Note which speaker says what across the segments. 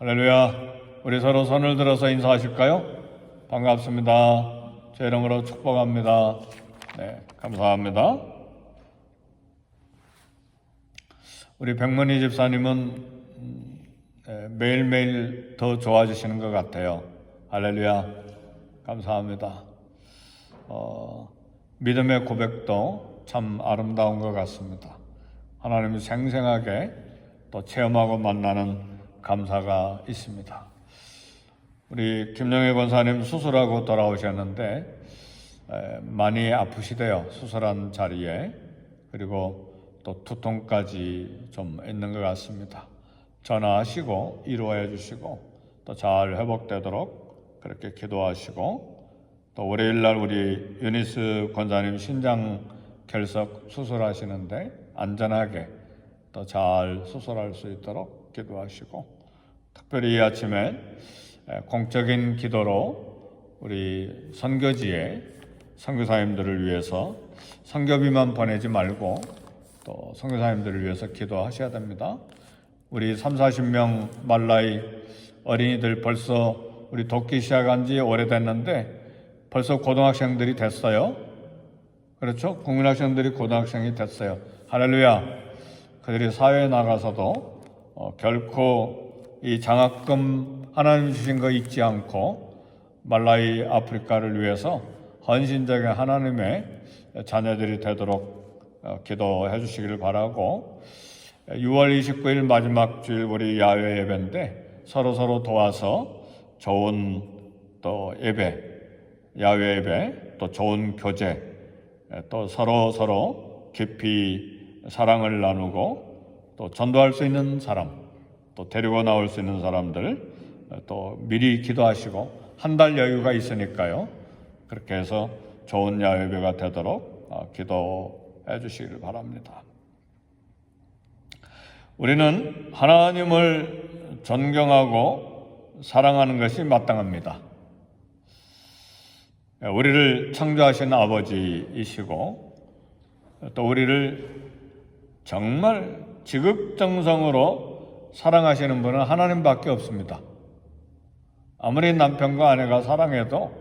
Speaker 1: 할렐루야. 우리 서로 손을 들어서 인사하실까요? 반갑습니다. 제 이름으로 축복합니다. 네, 감사합니다. 우리 백문희 집사님은 매일매일 더 좋아지시는 것 같아요. 할렐루야. 감사합니다. 믿음의 고백도 참 아름다운 것 같습니다. 하나님이 생생하게 또 체험하고 만나는 감사가 있습니다. 우리 김영애 권사님 수술하고 돌아오셨는데 많이 아프시대요. 수술한 자리에. 그리고 또 두통까지 좀 있는 것 같습니다. 전화하시고 위로해 주시고 또 잘 회복되도록 그렇게 기도하시고, 또 월요일날 우리 유니스 권사님 신장 결석 수술하시는데 안전하게 또 잘 수술할 수 있도록 기도하시고, 특별히 이 아침에 공적인 기도로 우리 선교지에 선교사님들을 위해서 선교비만 보내지 말고 또 선교사님들을 위해서 기도하셔야 됩니다. 우리 30-40명 말라이 어린이들 벌써 우리 돕기 시작한 지 오래됐는데 벌써 고등학생들이 됐어요. 그렇죠? 국민학생들이 고등학생이 됐어요. 할렐루야. 그들이 사회에 나가서도 결코 이 장학금 하나님 주신 거 잊지 않고 말라이 아프리카를 위해서 헌신적인 하나님의 자녀들이 되도록 기도해 주시기를 바라고, 6월 29일 마지막 주일 우리 야외 예배인데 서로 도와서 좋은 또 예배, 야외 예배, 또 좋은 교제, 또 서로 깊이 사랑을 나누고 또 전도할 수 있는 사람, 또 데리고 나올 수 있는 사람들 또 미리 기도하시고, 한 달 여유가 있으니까요. 그렇게 해서 좋은 야외배가 되도록 기도해 주시기를 바랍니다. 우리는 하나님을 존경하고 사랑하는 것이 마땅합니다. 우리를 창조하신 아버지이시고 또 우리를 정말 지극정성으로 사랑하시는 분은 하나님밖에 없습니다. 아무리 남편과 아내가 사랑해도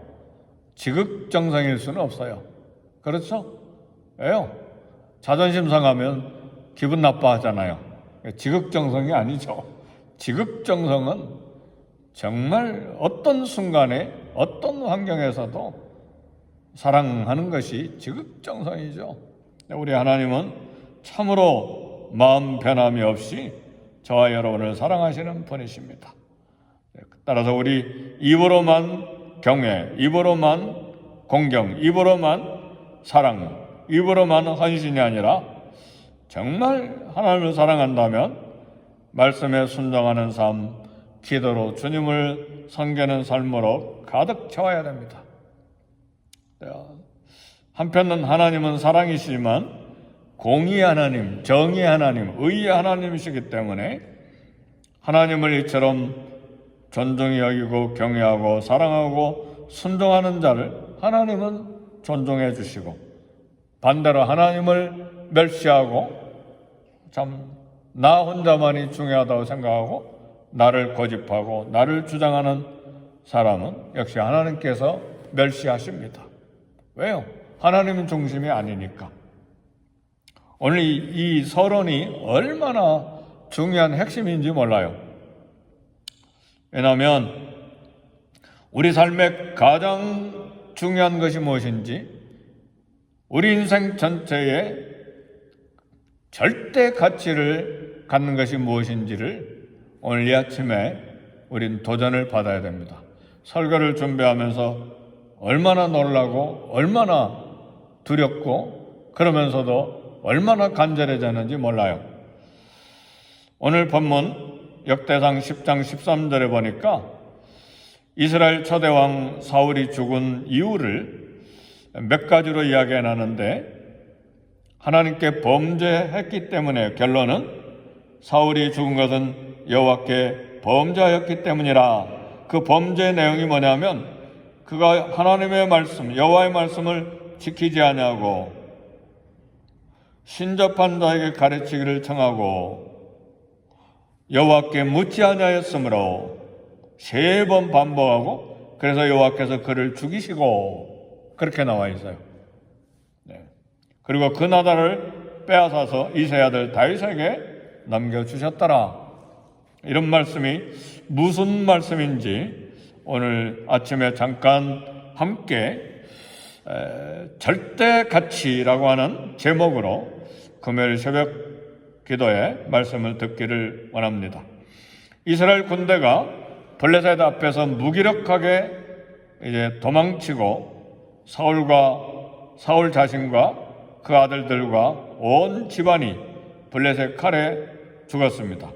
Speaker 1: 지극정성일 수는 없어요. 그렇죠? 왜요? 자존심 상하면 기분 나빠하잖아요. 지극정성이 아니죠. 지극정성은 정말 어떤 순간에 어떤 환경에서도 사랑하는 것이 지극정성이죠. 우리 하나님은 참으로 마음 변함이 없이 저와 여러분을 사랑하시는 분이십니다. 따라서 우리 입으로만 경외, 입으로만 공경, 입으로만 사랑, 입으로만 헌신이 아니라 정말 하나님을 사랑한다면 말씀에 순종하는 삶, 기도로 주님을 섬기는 삶으로 가득 채워야 됩니다. 한편은 하나님은 사랑이시지만 공의의 하나님, 정의의 하나님, 의의 하나님이시기 때문에 하나님을 이처럼 존중히 여기고 경외하고 사랑하고 순종하는 자를 하나님은 존중해 주시고, 반대로 하나님을 멸시하고 참 나 혼자만이 중요하다고 생각하고 나를 고집하고 나를 주장하는 사람은 역시 하나님께서 멸시하십니다. 왜요? 하나님은 중심이 아니니까. 오늘 이 서론이 얼마나 중요한 핵심인지 몰라요. 왜냐하면 우리 삶의 가장 중요한 것이 무엇인지, 우리 인생 전체에 절대 가치를 갖는 것이 무엇인지를 오늘 이 아침에 우린 도전을 받아야 됩니다. 설교를 준비하면서 얼마나 놀라고 얼마나 두렵고 그러면서도 얼마나 간절해졌는지 몰라요. 오늘 본문 역대상 10장 13절에 보니까 이스라엘 초대왕 사울이 죽은 이유를 몇 가지로 이야기해 놨는데, 하나님께 범죄했기 때문에 결론은 사울이 죽은 것은 여호와께 범죄하였기 때문이라. 그 범죄의 내용이 뭐냐면 그가 하나님의 말씀, 여호와의 말씀을 지키지 아니하고 신접한 자에게 가르치기를 청하고 여호와께 묻지 아니하였으므로 3번 반복하고, 그래서 여호와께서 그를 죽이시고, 그렇게 나와 있어요. 네. 그리고 그 나라를 빼앗아서 이새의 아들 다윗에게 넘겨주셨더라. 이런 말씀이 무슨 말씀인지 오늘 아침에 잠깐 함께 절대 가치라고 하는 제목으로 금요일 새벽 기도에 말씀을 듣기를 원합니다. 이스라엘 군대가 블레셋 앞에서 무기력하게 이제 도망치고 사울 자신과 그 아들들과 온 집안이 블레셋 칼에 죽었습니다.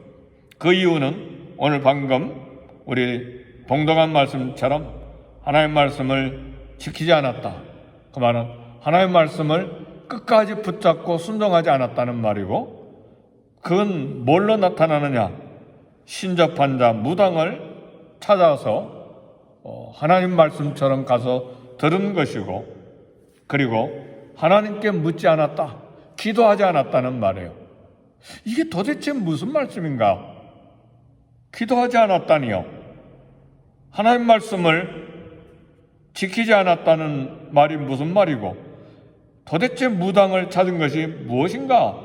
Speaker 1: 그 이유는 오늘 방금 우리 봉독한 말씀처럼 하나님의 말씀을 지키지 않았다. 그 말은 하나님의 말씀을 끝까지 붙잡고 순종하지 않았다는 말이고, 그건 뭘로 나타나느냐? 신접한 자 무당을 찾아서 하나님 말씀처럼 가서 들은 것이고, 그리고 하나님께 묻지 않았다, 기도하지 않았다는 말이에요. 이게 도대체 무슨 말씀인가? 기도하지 않았다니요. 하나님 말씀을 지키지 않았다는 말이 무슨 말이고, 도대체 무당을 찾은 것이 무엇인가?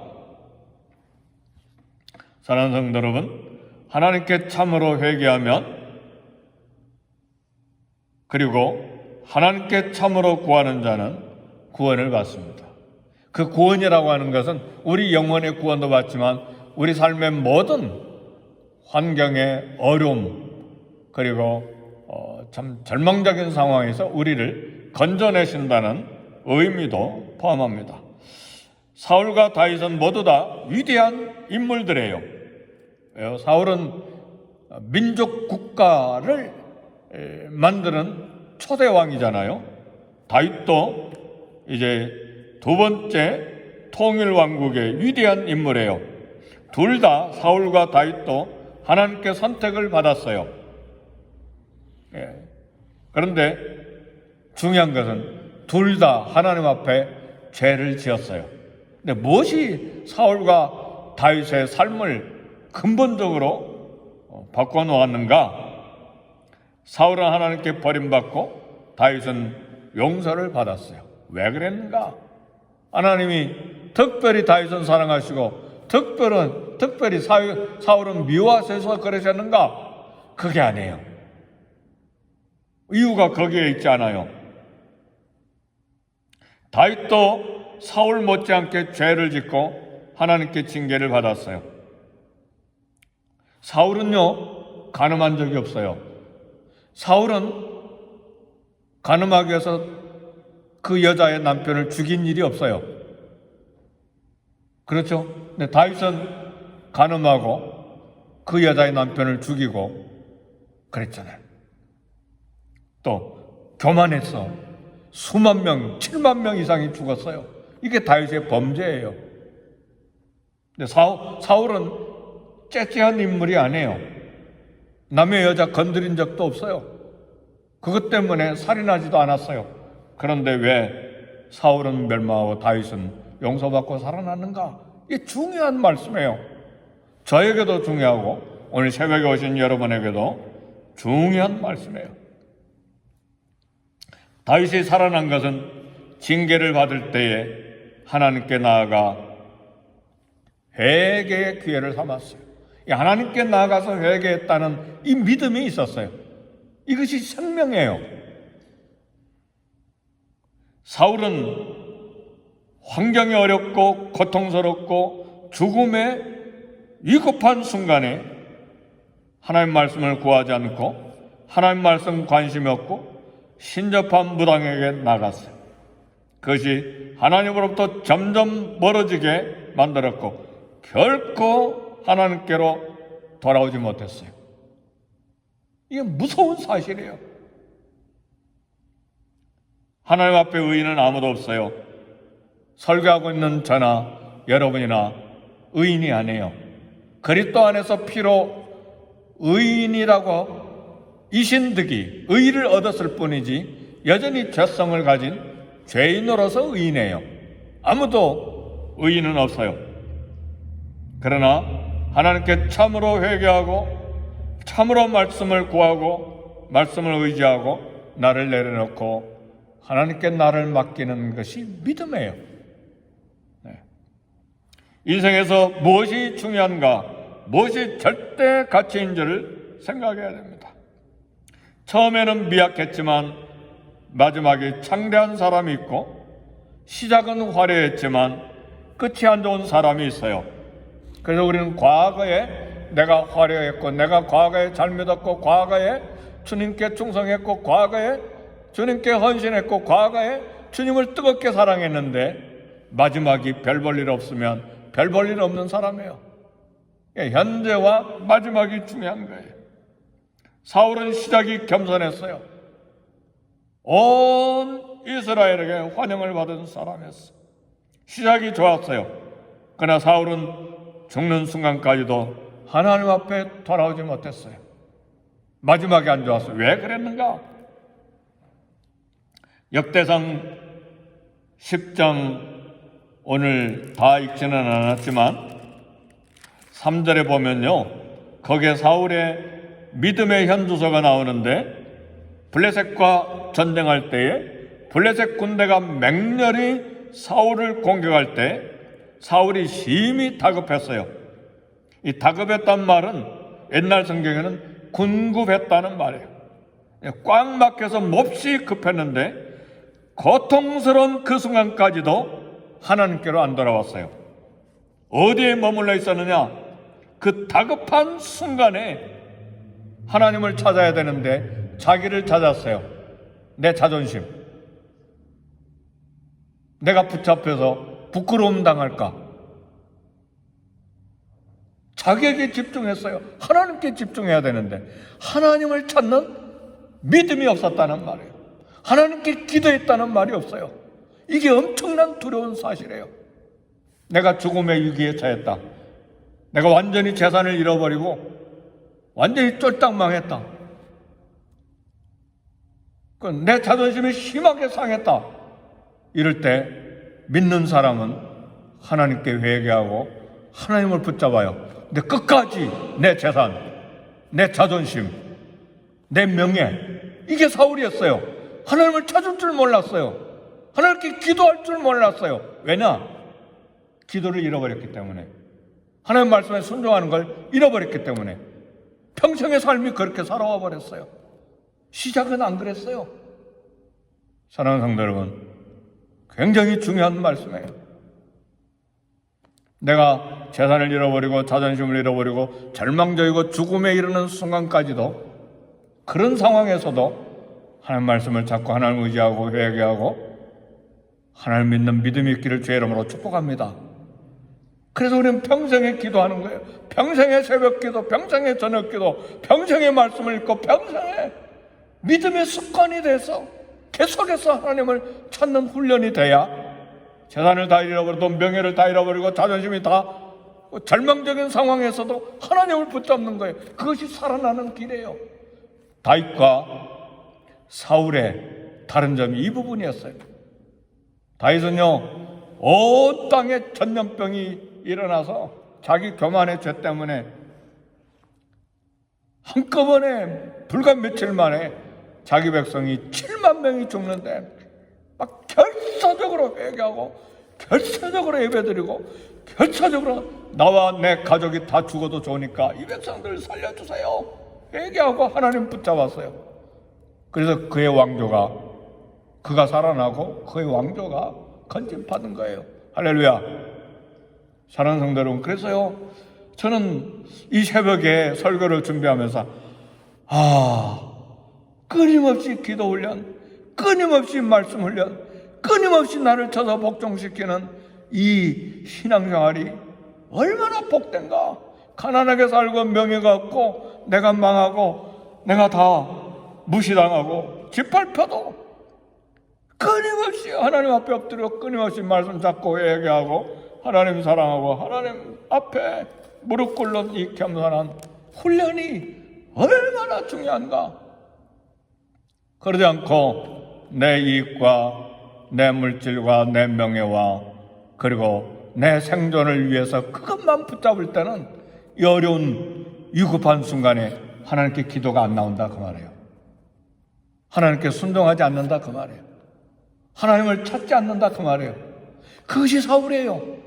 Speaker 1: 사랑하는 성도 여러분, 하나님께 참으로 회개하면, 그리고 하나님께 참으로 구하는 자는 구원을 받습니다. 그 구원이라고 하는 것은 우리 영혼의 구원도 받지만 우리 삶의 모든 환경의 어려움, 그리고 참 절망적인 상황에서 우리를 건져내신다는 의미도 포함합니다. 사울과 다윗은 모두 다 위대한 인물들이에요. 사울은 민족 국가를 만드는 초대 왕이잖아요. 다윗도 이제 두 번째 통일 왕국의 위대한 인물이에요. 둘 다, 사울과 다윗도 하나님께 선택을 받았어요. 그런데 중요한 것은 둘 다 하나님 앞에 죄를 지었어요. 근데 무엇이 사울과 다윗의 삶을 근본적으로 바꿔놓았는가? 사울은 하나님께 버림받고 다윗은 용서를 받았어요. 왜 그랬는가? 하나님이 특별히 다윗은 사랑하시고 특별히 사울은 미워하셔서 그러셨는가? 그게 아니에요. 이유가 거기에 있지 않아요. 다윗도 사울 못지않게 죄를 짓고 하나님께 징계를 받았어요. 사울은요, 간음한 적이 없어요. 사울은 간음하기 위해서 그 여자의 남편을 죽인 일이 없어요. 그렇죠? 근데 다윗은 간음하고 그 여자의 남편을 죽이고 그랬잖아요. 또 교만해서 수만 명, 7만 명 이상이 죽었어요. 이게 다윗의 범죄예요. 근데 사울은 째째한 인물이 아니에요. 남의 여자 건드린 적도 없어요. 그것 때문에 살인하지도 않았어요. 그런데 왜 사울은 멸망하고 다윗은 용서받고 살아났는가? 이게 중요한 말씀이에요. 저에게도 중요하고 오늘 새벽에 오신 여러분에게도 중요한 말씀이에요. 다윗이 살아난 것은 징계를 받을 때에 하나님께 나아가 회개의 기회를 삼았어요. 하나님께 나아가서 회개했다는 이 믿음이 있었어요. 이것이 생명이에요. 사울은 환경이 어렵고 고통스럽고 죽음의 위급한 순간에 하나님 말씀을 구하지 않고 하나님 말씀 관심이 없고 신접한 무당에게 나갔어요. 그것이 하나님으로부터 점점 멀어지게 만들었고 결코 하나님께로 돌아오지 못했어요. 이게 무서운 사실이에요. 하나님 앞에 의인은 아무도 없어요. 설교하고 있는 저나 여러분이나 의인이 아니에요. 그리스도 안에서 피로 의인이라고 이신득이 의의를 얻었을 뿐이지 여전히 죄성을 가진 죄인으로서 의인이에요. 아무도 의인은 없어요. 그러나 하나님께 참으로 회개하고 참으로 말씀을 구하고 말씀을 의지하고 나를 내려놓고 하나님께 나를 맡기는 것이 믿음이에요. 네. 인생에서 무엇이 중요한가, 무엇이 절대 가치인지를 생각해야 됩니다. 처음에는 미약했지만 마지막에 창대한 사람이 있고, 시작은 화려했지만 끝이 안 좋은 사람이 있어요. 그래서 우리는 과거에 내가 화려했고, 내가 과거에 잘 믿었고, 과거에 주님께 충성했고, 과거에 주님께 헌신했고, 과거에 주님을 뜨겁게 사랑했는데 마지막이 별 볼 일 없으면 별 볼 일 없는 사람이에요. 현재와 마지막이 중요한 거예요. 사울은 시작이 겸손했어요. 온 이스라엘에게 환영을 받은 사람이었어요. 시작이 좋았어요. 그러나 사울은 죽는 순간까지도 하나님 앞에 돌아오지 못했어요. 마지막이 안 좋았어요. 왜 그랬는가? 역대상 10장 오늘 다 읽지는 않았지만 3절에 보면요, 거기에 사울의 믿음의 현주소가 나오는데, 블레셋과 전쟁할 때에 블레셋 군대가 맹렬히 사울을 공격할 때 사울이 심히 다급했어요. 이 다급했단 말은 옛날 성경에는 군급했다는 말이에요. 꽉 막혀서 몹시 급했는데 고통스러운 그 순간까지도 하나님께로 안 돌아왔어요. 어디에 머물러 있었느냐? 그 다급한 순간에 하나님을 찾아야 되는데 자기를 찾았어요. 내 자존심, 내가 붙잡혀서 부끄러움 당할까, 자기에게 집중했어요. 하나님께 집중해야 되는데 하나님을 찾는 믿음이 없었다는 말이에요. 하나님께 기도했다는 말이 없어요. 이게 엄청난 두려운 사실이에요. 내가 죽음의 위기에 처했다. 내가 완전히 재산을 잃어버리고 완전히 쫄딱 망했다. 내 자존심이 심하게 상했다. 이럴 때 믿는 사람은 하나님께 회개하고 하나님을 붙잡아요. 근데 끝까지 내 재산, 내 자존심, 내 명예, 이게 사울이었어요. 하나님을 찾을 줄 몰랐어요. 하나님께 기도할 줄 몰랐어요. 왜냐? 기도를 잃어버렸기 때문에, 하나님 말씀에 순종하는 걸 잃어버렸기 때문에 평생의 삶이 그렇게 살아와 버렸어요. 시작은 안 그랬어요. 사랑하는 성도 여러분, 굉장히 중요한 말씀이에요. 내가 재산을 잃어버리고 자존심을 잃어버리고 절망적이고 죽음에 이르는 순간까지도, 그런 상황에서도 하나님 말씀을 잡고 하나님을 의지하고 회개하고 하나님 믿는 믿음이 있기를 주의 이름으로 축복합니다. 그래서 우리는 평생에 기도하는 거예요. 평생의 새벽 기도, 평생의 저녁 기도, 평생의 말씀을 읽고 평생에 믿음의 습관이 돼서 계속해서 하나님을 찾는 훈련이 돼야 재산을 다 잃어버리고 명예를 다 잃어버리고 자존심이 다 절망적인 상황에서도 하나님을 붙잡는 거예요. 그것이 살아나는 길이에요. 다윗과 사울의 다른 점이 이 부분이었어요. 다윗은요, 온 땅에 전염병이 일어나서 자기 교만의 죄 때문에 한꺼번에 불과 며칠 만에 자기 백성이 7만 명이 죽는데 막 결사적으로 회개하고 결사적으로 예배드리고 결사적으로 나와 내 가족이 다 죽어도 좋으니까 이 백성들 살려주세요, 회개하고 하나님 붙잡았어요. 그래서 그의 왕조가, 그가 살아나고 그의 왕조가 건진받은 거예요. 할렐루야. 사랑하는 성도 여러분, 그래서요, 저는 이 새벽에 설교를 준비하면서 끊임없이 기도 훈련, 끊임없이 말씀 훈련, 끊임없이 나를 쳐서 복종시키는 이 신앙생활이 얼마나 복된가. 가난하게 살고 명예가 없고 내가 망하고 내가 다 무시당하고 짓밟혀도 끊임없이 하나님 앞에 엎드려 끊임없이 말씀 잡고 회개하고 하나님 사랑하고 하나님 앞에 무릎 꿇는 이 겸손한 훈련이 얼마나 중요한가. 그러지 않고 내 이익과 내 물질과 내 명예와 그리고 내 생존을 위해서 그것만 붙잡을 때는 이 어려운 위급한 순간에 하나님께 기도가 안 나온다 그 말이에요. 하나님께 순종하지 않는다 그 말이에요. 하나님을 찾지 않는다 그 말이에요. 그것이 사울이에요.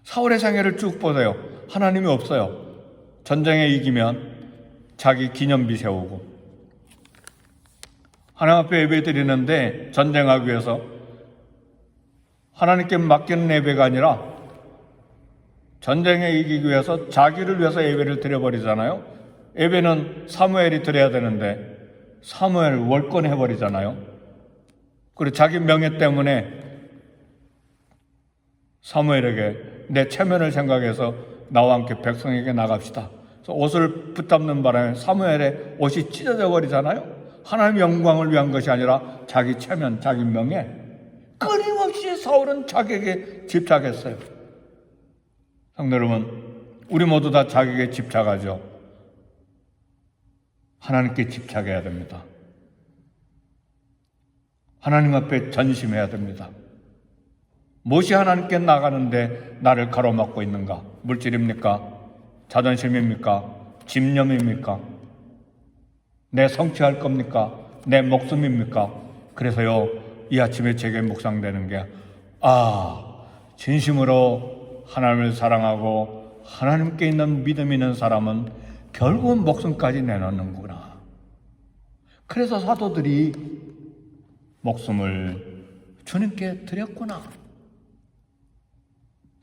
Speaker 1: 사울의 생애를 쭉 보세요. 하나님이 없어요. 전쟁에 이기면 자기 기념비 세우고, 하나님 앞에 예배 드리는데 전쟁하기 위해서 하나님께 맡기는 예배가 아니라 전쟁에 이기기 위해서 자기를 위해서 예배를 드려버리잖아요. 예배는 사무엘이 드려야 되는데 사무엘 월권 해버리잖아요. 그리고 자기 명예 때문에 사무엘에게 내 체면을 생각해서 나와 함께 백성에게 나갑시다. 그래서 옷을 붙잡는 바람에 사무엘의 옷이 찢어져 버리잖아요. 하나님의 영광을 위한 것이 아니라 자기 체면, 자기 명예. 끊임없이 사울은 자기에게 집착했어요. 성도 여러분, 우리 모두 다 자기에게 집착하죠. 하나님께 집착해야 됩니다. 하나님 앞에 전심해야 됩니다. 무엇이 하나님께 나가는데 나를 가로막고 있는가? 물질입니까? 자존심입니까? 집념입니까? 내 성취할 겁니까? 내 목숨입니까? 그래서요, 이 아침에 제게 묵상되는 게, 진심으로 하나님을 사랑하고 하나님께 있는 믿음 있는 사람은 결국은 목숨까지 내놓는구나. 그래서 사도들이 목숨을 주님께 드렸구나.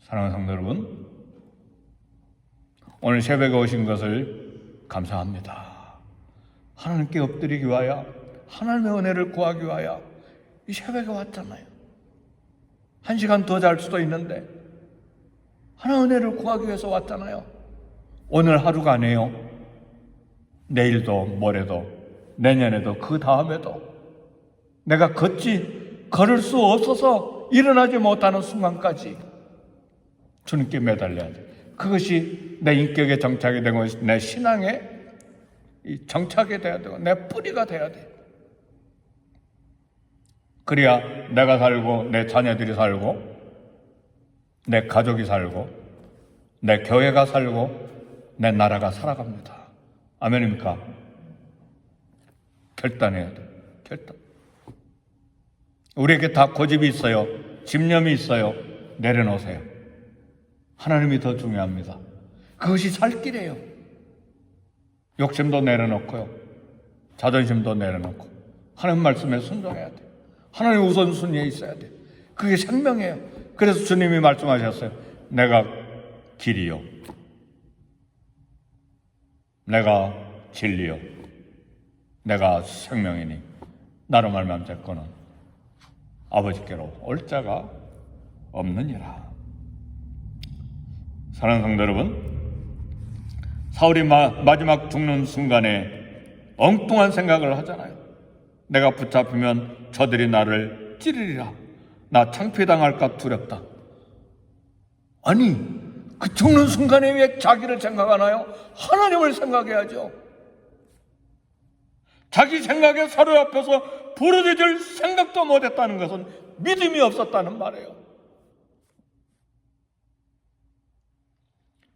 Speaker 1: 사랑하는 성도 여러분, 오늘 새벽에 오신 것을 감사합니다. 하나님께 엎드리기 위하여, 하나님의 은혜를 구하기 위하여 이 새벽에 왔잖아요. 1시간 더 잘 수도 있는데 하나님의 은혜를 구하기 위해서 왔잖아요. 오늘 하루가 아니에요. 내일도, 모레도, 내년에도, 그 다음에도 내가 걸을 수 없어서 일어나지 못하는 순간까지 주님께 매달려야 돼. 그것이 내 인격에 정착이 되고 내 신앙에 정착이 돼야 되고 내 뿌리가 돼야 돼. 그래야 내가 살고 내 자녀들이 살고 내 가족이 살고 내 교회가 살고 내 나라가 살아갑니다. 아멘입니까? 결단해야 돼. 결단. 우리에게 다 고집이 있어요. 집념이 있어요. 내려놓으세요. 하나님이 더 중요합니다. 그것이 살 길이에요. 욕심도 내려놓고요. 자존심도 내려놓고 하나님 말씀에 순종해야 돼. 하나님 우선순위에 있어야 돼. 그게 생명이에요. 그래서 주님이 말씀하셨어요. 내가 길이요, 내가 진리요, 내가 생명이니 나로 말미암아 자꾸는 아버지께로 올 자가 없느니라. 사랑하는 성도 여러분, 사울이 마지막 죽는 순간에 엉뚱한 생각을 하잖아요. 내가 붙잡히면 저들이 나를 찌르리라. 나 창피당할까 두렵다. 아니, 그 죽는 순간에 왜 자기를 생각하나요? 하나님을 생각해야죠. 자기 생각에 사로잡혀서 부르짖을 생각도 못했다는 것은 믿음이 없었다는 말이에요.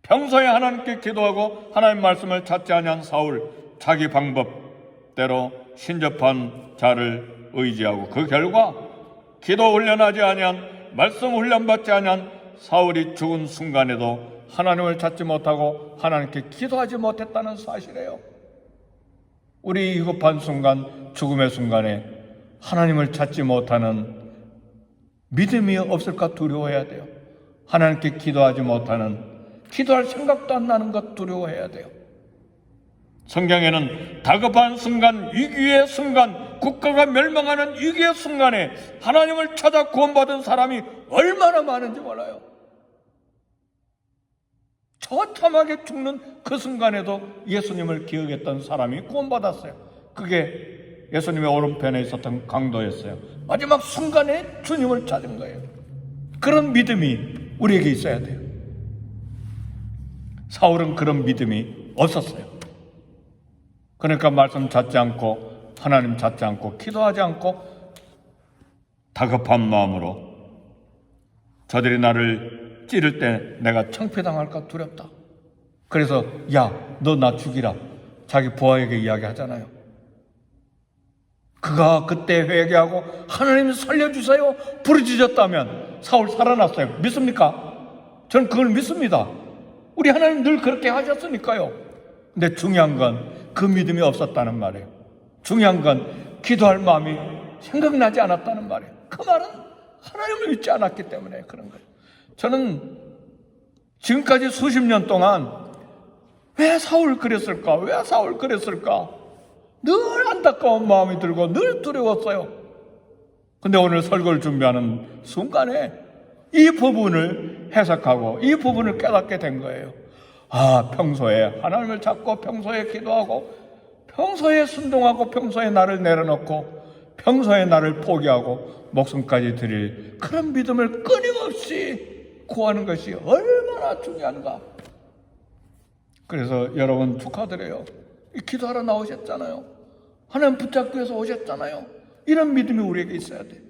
Speaker 1: 평소에 하나님께 기도하고 하나님 말씀을 찾지 아니한 사울, 자기 방법대로 신접한 자를 의지하고 그 결과 기도 훈련하지 아니한, 말씀 훈련받지 아니한 사울이 죽은 순간에도 하나님을 찾지 못하고 하나님께 기도하지 못했다는 사실이에요. 우리 위급한 순간, 죽음의 순간에 하나님을 찾지 못하는 믿음이 없을까 두려워해야 돼요. 하나님께 기도하지 못하는, 기도할 생각도 안 나는 것 두려워해야 돼요. 성경에는 다급한 순간, 위기의 순간, 국가가 멸망하는 위기의 순간에 하나님을 찾아 구원받은 사람이 얼마나 많은지 몰라요. 처참하게 죽는 그 순간에도 예수님을 기억했던 사람이 구원받았어요. 그게 예수님의 오른편에 있었던 강도였어요. 마지막 순간에 주님을 찾은 거예요. 그런 믿음이 우리에게 있어야 돼요. 사울은 그런 믿음이 없었어요. 그러니까 말씀 찾지 않고, 하나님 찾지 않고, 기도하지 않고 다급한 마음으로 저들이 나를 찌를 때 내가 창피당할까 두렵다. 그래서 야, 너 나 죽이라. 자기 부하에게 이야기하잖아요. 그가 그때 회개하고 하나님 살려주세요 부르짖었다면 사울 살아났어요. 믿습니까? 저는 그걸 믿습니다. 우리 하나님 늘 그렇게 하셨으니까요. 근데 중요한 건 그 믿음이 없었다는 말이에요. 중요한 건 기도할 마음이 생각나지 않았다는 말이에요. 그 말은 하나님을 믿지 않았기 때문에 그런 거예요. 저는 지금까지 수십 년 동안 왜 사울 그랬을까? 왜 사울 그랬을까? 늘 안타까운 마음이 들고 늘 두려웠어요. 근데 오늘 설교를 준비하는 순간에 이 부분을 해석하고 이 부분을 깨닫게 된 거예요. 평소에 하나님을 찾고 평소에 기도하고 평소에 순종하고 평소에 나를 내려놓고 평소에 나를 포기하고 목숨까지 드릴 그런 믿음을 끊임없이 구하는 것이 얼마나 중요한가. 그래서 여러분 축하드려요. 기도하러 나오셨잖아요. 하나님 붙잡기 위해서 오셨잖아요. 이런 믿음이 우리에게 있어야 돼.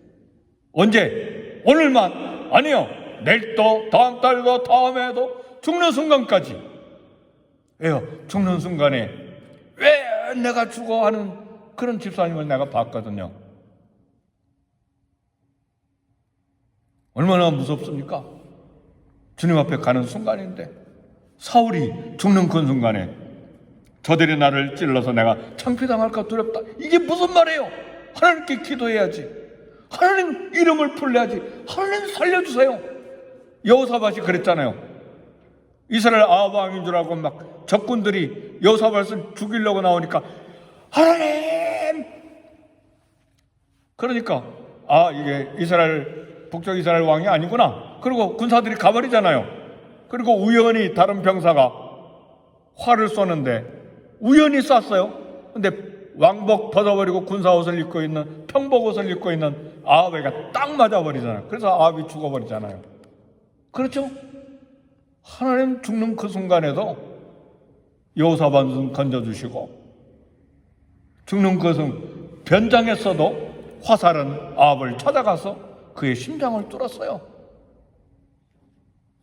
Speaker 1: 언제? 오늘만? 아니요. 내일도 다음 달도 다음에도 죽는 순간까지. 왜요? 죽는 순간에 왜 내가 죽어 하는 그런 집사님을 내가 봤거든요. 얼마나 무섭습니까? 주님 앞에 가는 순간인데 사울이 죽는 그 순간에 저들이 나를 찔러서 내가 창피당할까 두렵다. 이게 무슨 말이에요? 하나님께 기도해야지. 하나님 이름을 불러야지. 하나님 살려주세요. 여호사밧이 그랬잖아요. 이스라엘 아합 왕인 줄 알고 막 적군들이 여호사밧을 죽이려고 나오니까 하나님! 그러니까 이게 북쪽 이스라엘 왕이 아니구나. 그리고 군사들이 가버리잖아요. 그리고 우연히 다른 병사가 활을 쏘는데 우연히 쐈어요. 근데 왕복 벗어버리고 군사옷을 입고 있는 평복옷을 입고 있는 아합에게 딱 맞아버리잖아요. 그래서 아합이 죽어버리잖아요. 그렇죠? 하나님 죽는 그 순간에도 여호사밧은 건져주시고 죽는 것은 변장했어도 화살은 아합을 찾아가서 그의 심장을 뚫었어요.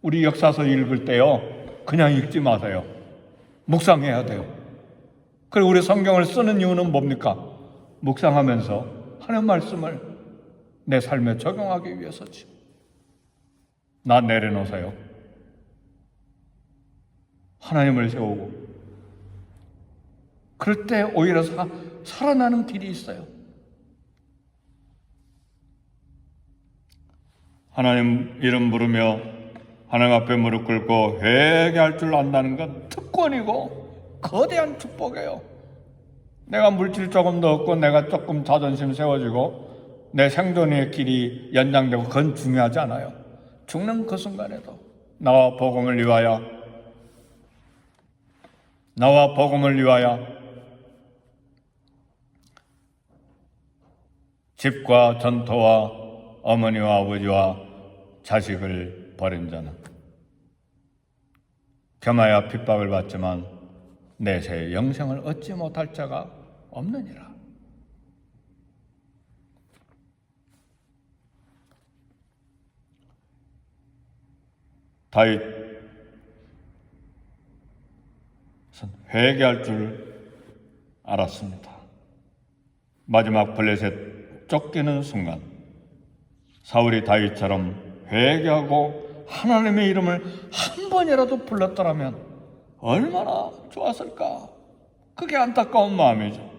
Speaker 1: 우리 역사서 읽을 때요, 그냥 읽지 마세요. 묵상해야 돼요. 그리고 우리 성경을 쓰는 이유는 뭡니까? 묵상하면서 하나님 말씀을 내 삶에 적용하기 위해서지. 나 내려놓으세요. 하나님을 세우고 그럴 때 오히려 살아나는 길이 있어요. 하나님 이름 부르며 하나님 앞에 무릎 꿇고 회개할 줄 안다는 건 특권이고 거대한 축복이에요. 내가 물질 조금 더 얻고 내가 조금 자존심 세워지고 내 생존의 길이 연장되고 그건 중요하지 않아요. 죽는 그 순간에도 나와 복음을 위하여 집과 전토와 어머니와 아버지와 자식을 버린 자는 겸하여 핍박을 받지만 내세 영생을 얻지 못할 자가 없느니라. 다윗은 회개할 줄 알았습니다. 마지막 블레셋 쫓기는 순간 사울이 다윗처럼 회개하고 하나님의 이름을 한 번이라도 불렀더라면 얼마나 좋았을까. 그게 안타까운 마음이죠.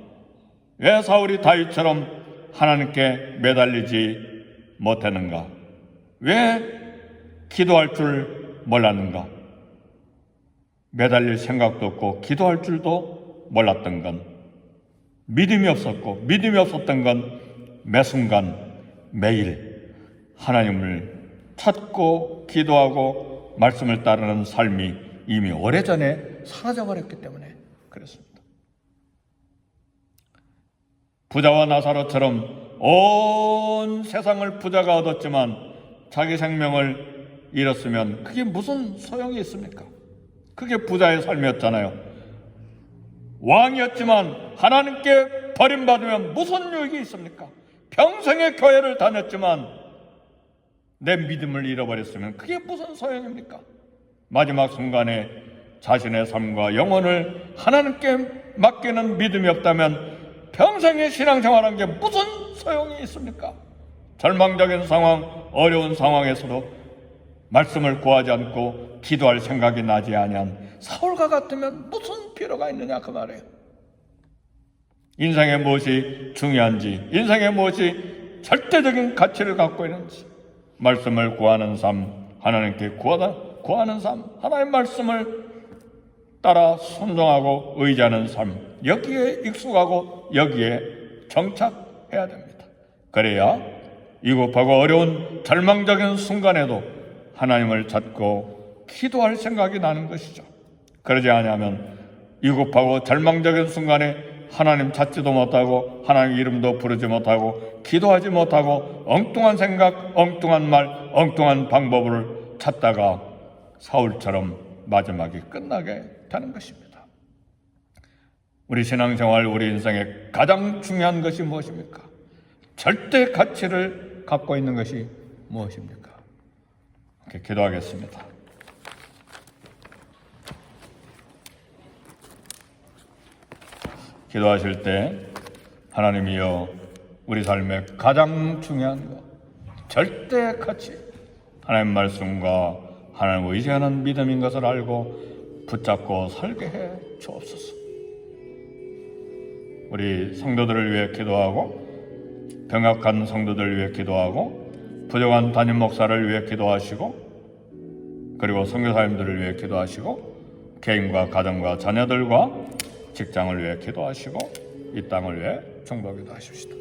Speaker 1: 왜 사울이 다윗처럼 하나님께 매달리지 못했는가? 왜 기도할 줄 몰랐는가? 매달릴 생각도 없고 기도할 줄도 몰랐던 건 믿음이 없었고, 믿음이 없었던 건 매 순간 매일 하나님을 찾고 기도하고 말씀을 따르는 삶이 이미 오래전에 사라져버렸기 때문에 그렇습니다. 부자와 나사로처럼 온 세상을 부자가 얻었지만 자기 생명을 잃었으면 그게 무슨 소용이 있습니까? 그게 부자의 삶이었잖아요. 왕이었지만 하나님께 버림받으면 무슨 유익이 있습니까? 평생의 교회를 다녔지만 내 믿음을 잃어버렸으면 그게 무슨 소용입니까? 마지막 순간에 자신의 삶과 영혼을 하나님께 맡기는 믿음이 없다면 평생의 신앙생활한 게 무슨 소용이 있습니까? 절망적인 상황, 어려운 상황에서도 말씀을 구하지 않고 기도할 생각이 나지 아니한 사울과 같으면 무슨 필요가 있느냐 그 말이에요. 인생에 무엇이 중요한지, 인생에 무엇이 절대적인 가치를 갖고 있는지, 말씀을 구하는 삶, 하나님께 구하는 삶, 하나님의 말씀을 따라 순종하고 의지하는 삶, 여기에 익숙하고 여기에 정착해야 됩니다. 그래야 위급하고 어려운 절망적인 순간에도 하나님을 찾고 기도할 생각이 나는 것이죠. 그러지 않으면 위급하고 절망적인 순간에 하나님 찾지도 못하고 하나님 이름도 부르지 못하고 기도하지 못하고 엉뚱한 생각, 엉뚱한 말, 엉뚱한 방법을 찾다가 사울처럼 마지막이 끝나게 되는 것입니다. 우리 신앙생활, 우리 인생의 가장 중요한 것이 무엇입니까? 절대 가치를 갖고 있는 것이 무엇입니까? 이렇게 기도하겠습니다. 기도하실 때 하나님이여 우리 삶의 가장 중요한 것, 절대 가치, 하나님 말씀과 하나님을 의지하는 믿음인 것을 알고 붙잡고 살게 해 주옵소서. 우리 성도들을 위해 기도하고 병약한 성도들을 위해 기도하고 부족한 담임 목사를 위해 기도하시고 그리고 선교사님들을 위해 기도하시고 개인과 가정과 자녀들과 직장을 위해 기도하시고 이 땅을 위해 중보기도 하십시다.